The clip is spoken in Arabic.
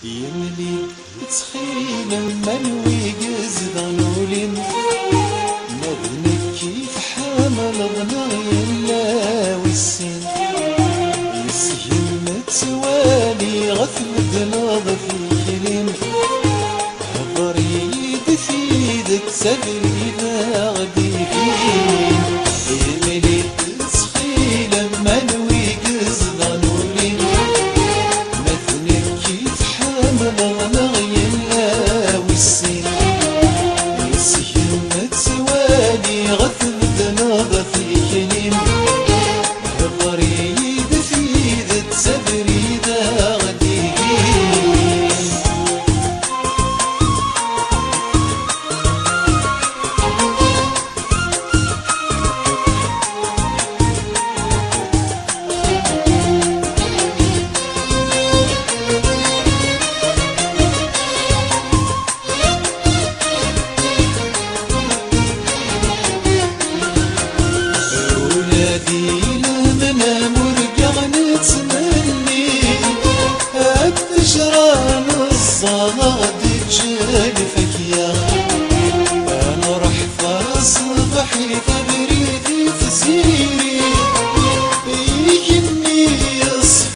يملي تخيل منوي قزدان ولين مبني كيف حامل ظنا يلا والسين يسهم توالي غفل دناض في الخلين عبر يد في يدك سبري